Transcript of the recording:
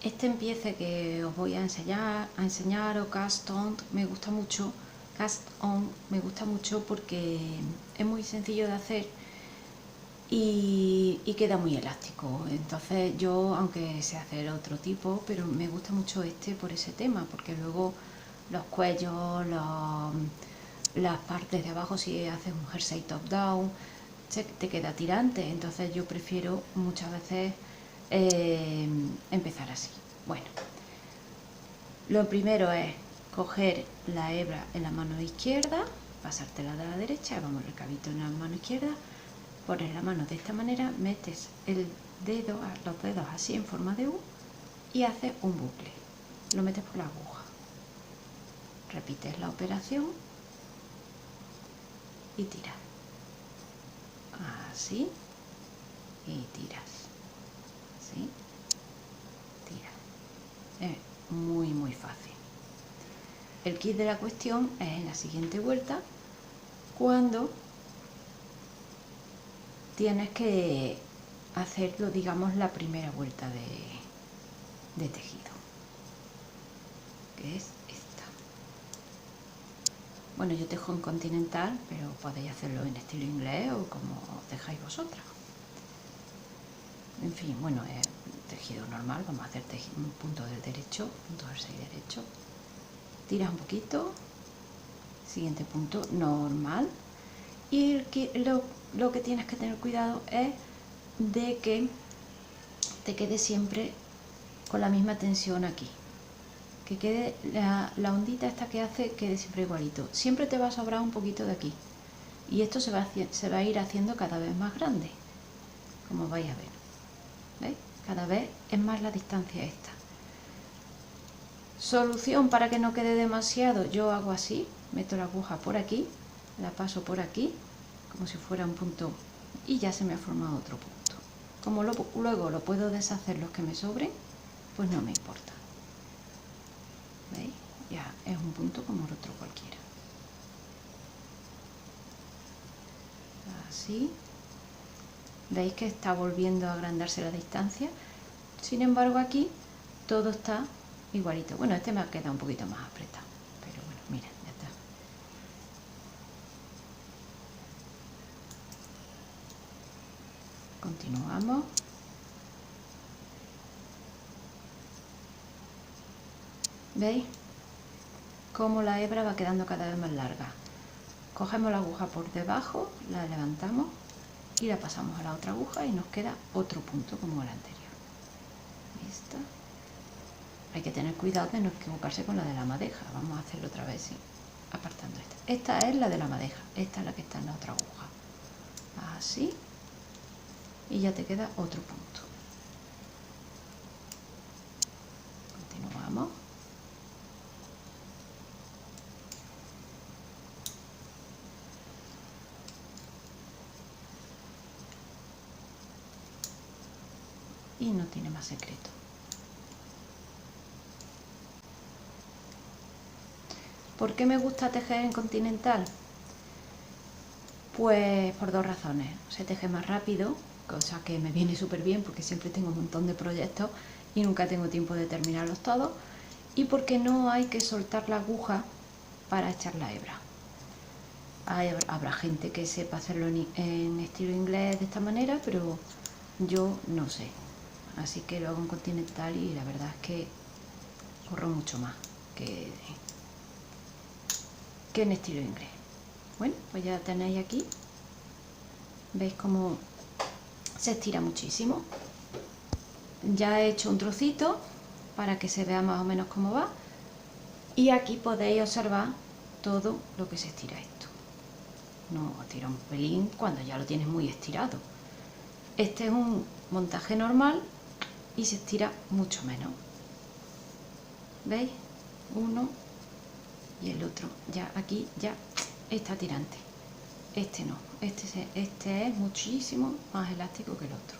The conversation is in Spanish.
Este empiece que os voy a enseñar o cast on me gusta mucho porque es muy sencillo de hacer y queda muy elástico. Entonces yo, aunque sé hacer otro tipo, pero me gusta mucho este por ese tema, porque luego los cuellos, las partes de abajo, si haces un jersey top down, te queda tirante. Entonces yo prefiero muchas veces empezar así. Bueno, lo primero es coger la hebra en la mano izquierda, pasártela de la derecha, vamos el recabito en la mano izquierda, pones la mano de esta manera, metes los dedos así en forma de U y haces un bucle, lo metes por la aguja, repites la operación y tiras, así, y tiras, así, tiras. Es muy fácil. El kit de la cuestión es en la siguiente vuelta, cuando tienes que hacerlo, digamos, la primera vuelta de tejido, que es esta. Bueno, yo tejo en continental, pero podéis hacerlo en estilo inglés o como os dejáis vosotras. En fin, bueno, es tejido normal. Vamos a hacer un punto del derecho, punto del 6 derecho. Tiras un poquito, siguiente punto normal. Y lo que tienes que tener cuidado es de que te quede siempre con la misma tensión aquí, que quede la ondita esta que hace quede siempre igualito. Siempre te va a sobrar un poquito de aquí y esto se va a ir haciendo cada vez más grande, como vais a ver. ¿Veis? Cada vez es más la distancia esta. Solución para que no quede demasiado: yo hago así, meto la aguja por aquí, la paso por aquí como si fuera un punto y ya se me ha formado otro punto. Como luego lo puedo deshacer los que me sobren, pues no me importa. ¿Veis? Ya es un punto como el otro cualquiera. Así. ¿Veis que está volviendo a agrandarse la distancia? Sin embargo, aquí todo está igualito. Bueno, este me ha quedado un poquito más apretado, pero bueno, mira, ya está. Continuamos. ¿Veis cómo la hebra va quedando cada vez más larga? Cogemos la aguja por debajo, la levantamos y la pasamos a la otra aguja y nos queda otro punto como el anterior. ¿Listo? Hay que tener cuidado de no equivocarse con la de la madeja. Vamos a hacerlo otra vez, sí, apartando esta. Esta es la de la madeja, esta es la que está en la otra aguja. Así, y ya te queda otro punto. Continuamos. Y no tiene más secreto. ¿Por qué me gusta tejer en continental? Pues por dos razones. Se teje más rápido, cosa que me viene súper bien porque siempre tengo un montón de proyectos y nunca tengo tiempo de terminarlos todos. Y porque no hay que soltar la aguja para echar la hebra. Habrá gente que sepa hacerlo en estilo inglés de esta manera, pero yo no sé. Así que lo hago en continental y la verdad es que corro mucho más que en estilo inglés. Bueno, pues ya tenéis aquí. ¿Veis cómo se estira muchísimo? Ya he hecho un trocito para que se vea más o menos cómo va. Y aquí podéis observar todo lo que se estira esto. No tira un pelín cuando ya lo tienes muy estirado. Este es un montaje normal y se estira mucho menos. ¿Veis? Uno y el otro. Ya aquí ya está tirante. Este no. Este es muchísimo más elástico que el otro.